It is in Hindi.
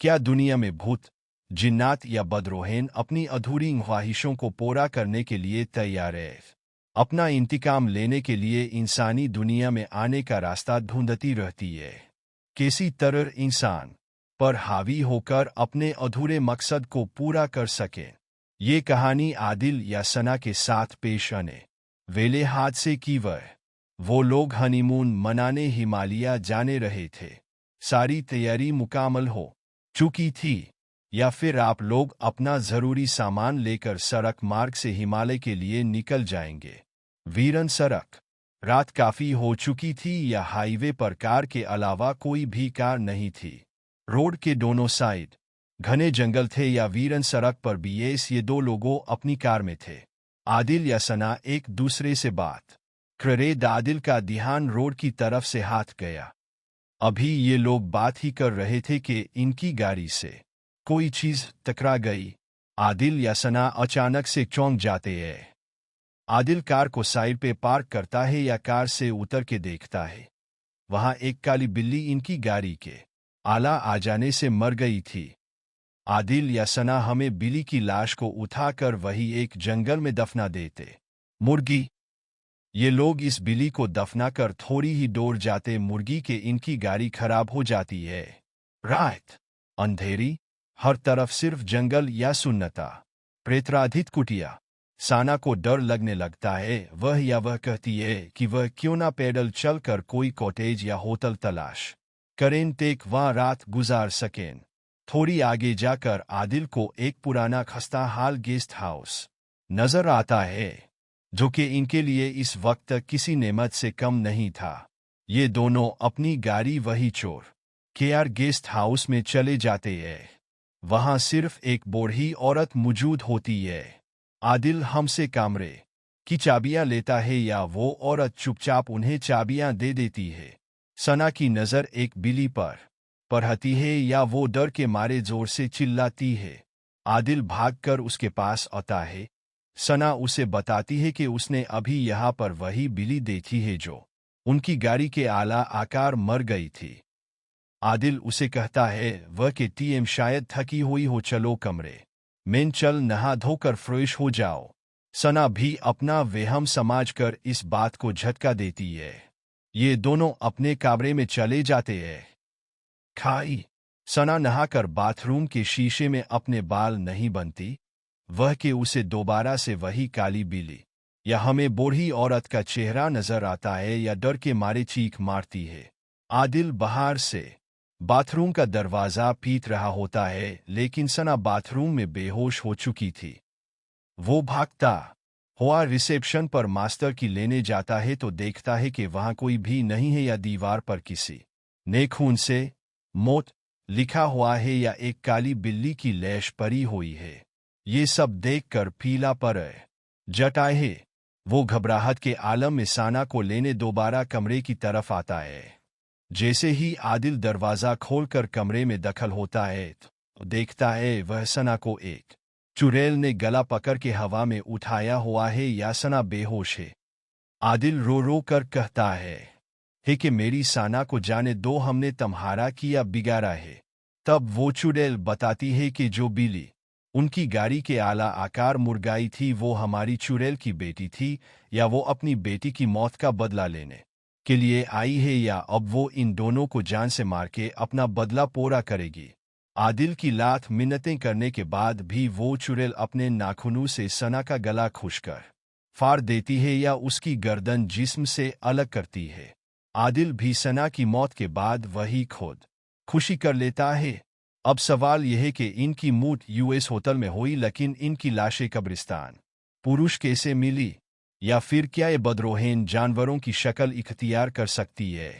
क्या दुनिया में भूत, जिन्नात या बदरूहें अपनी अधूरी ख्वाहिशों को पूरा करने के लिए तैयार है? अपना इंतकाम लेने के लिए इंसानी दुनिया में आने का रास्ता ढूंढती रहती है। किसी तरह इंसान पर हावी होकर अपने अधूरे मकसद को पूरा कर सके। ये कहानी आदिल या सना के साथ पेश आने वेले हादसे की वो लोग हनीमून मनाने हिमालय जाने रहे थे। सारी तैयारी मुकम्मल हो चुकी थी, या फिर आप लोग अपना ज़रूरी सामान लेकर सड़क मार्ग से हिमालय के लिए निकल जाएंगे। वीरन सड़क रात काफ़ी हो चुकी थी, या हाईवे पर कार के अलावा कोई भी कार नहीं थी। रोड के दोनों साइड घने जंगल थे, या वीरन सड़क पर भी ये दो लोगों अपनी कार में थे। आदिल या सना एक दूसरे से बात करे। आदिल का ध्यान रोड की तरफ से हाथ गया। अभी ये लोग बात ही कर रहे थे कि इनकी गाड़ी से कोई चीज टकरा गई। आदिल या सना अचानक से चौंक जाते हैं। आदिल कार को साइड पे पार्क करता है या कार से उतर के देखता है। वहां एक काली बिल्ली इनकी गाड़ी के आला आ जाने से मर गई थी। आदिल या सना हमें बिल्ली की लाश को उठाकर वही एक जंगल में दफना देते। मुर्गी ये लोग इस बिल्ली को दफनाकर थोड़ी ही दूर जाते मुर्गी के इनकी गाड़ी खराब हो जाती है। रात अंधेरी, हर तरफ सिर्फ जंगल या सुन्नता प्रेतराधित कुटिया। साना को डर लगने लगता है। वह कहती है कि वह क्यों ना पैदल चलकर कोई कॉटेज या होटल तलाश करें तेक वहाँ रात गुजार सकें। थोड़ी आगे जाकर आदिल को एक पुराना खस्ता हाल गेस्ट हाउस नजर आता है, जो कि इनके लिए इस वक्त किसी नेमत से कम नहीं था। ये दोनों अपनी गाड़ी वही चोर केआर गेस्ट हाउस में चले जाते हैं। वहां सिर्फ एक बूढ़ी औरत मौजूद होती है। आदिल हमसे कमरे की चाबियां लेता है, या वो औरत चुपचाप उन्हें चाबियां दे देती है। सना की नज़र एक बिल्ली पर पड़ती है, या वो डर के मारे जोर से चिल्लाती है। आदिल भागकर उसके पास आता है। सना उसे बताती है कि उसने अभी यहाँ पर वही बिल्ली देखी है जो उनकी गाड़ी के आला आकार मर गई थी। आदिल उसे कहता है वह कि टीएम शायद थकी हुई हो, चलो कमरे में चल नहा धोकर फ्रेश हो जाओ। सना भी अपना वहम समझकर इस बात को झटका देती है। ये दोनों अपने कमरे में चले जाते हैं। खाई सना नहाकर बाथरूम के शीशे में अपने बाल नहीं बनती। वह कि उसे दोबारा से वही काली बिल्ली या हमें बूढ़ी औरत का चेहरा नजर आता है, या डर के मारे चीख मारती है। आदिल बाहर से बाथरूम का दरवाजा पीट रहा होता है, लेकिन सना बाथरूम में बेहोश हो चुकी थी। वो भागता हुआ रिसेप्शन पर मास्टर की लेने जाता है तो देखता है कि वहां कोई भी नहीं है, या दीवार पर किसी ने खून से मौत लिखा हुआ है, या एक काली बिल्ली की लैश पड़ी हुई है। ये सब देखकर पीला पर जटा है। वो घबराहट के आलम में सना को लेने दोबारा कमरे की तरफ आता है। जैसे ही आदिल दरवाजा खोलकर कमरे में दखल होता है तो देखता है वह सना को एक चुड़ैल ने गला पकड़ के हवा में उठाया हुआ है, या सना बेहोश है। आदिल रो रो कर कहता है कि मेरी सना को जाने दो, हमने तुम्हारा किया बिगाड़ा है। तब वो चुड़ैल बताती है कि जो बिल्ली उनकी गाड़ी के आला आकार मुर्गाई थी वो हमारी चुड़ैल की बेटी थी, या वो अपनी बेटी की मौत का बदला लेने के लिए आई है, या अब वो इन दोनों को जान से मार के अपना बदला पूरा करेगी। आदिल की लात मिन्नतें करने के बाद भी वो चुड़ैल अपने नाखूनों से सना का गला खुशकर फाड़ देती है, या उसकी गर्दन जिस्म से अलग करती है। आदिल भी सना की मौत के बाद वही खुद खुशी कर लेता है। अब सवाल यह है कि इनकी मौत यूएस होटल में हुई, लेकिन इनकी लाशें कब्रिस्तान पुरुष कैसे मिली, या फिर क्या ये बदरूहें जानवरों की शक्ल इख्तियार कर सकती है।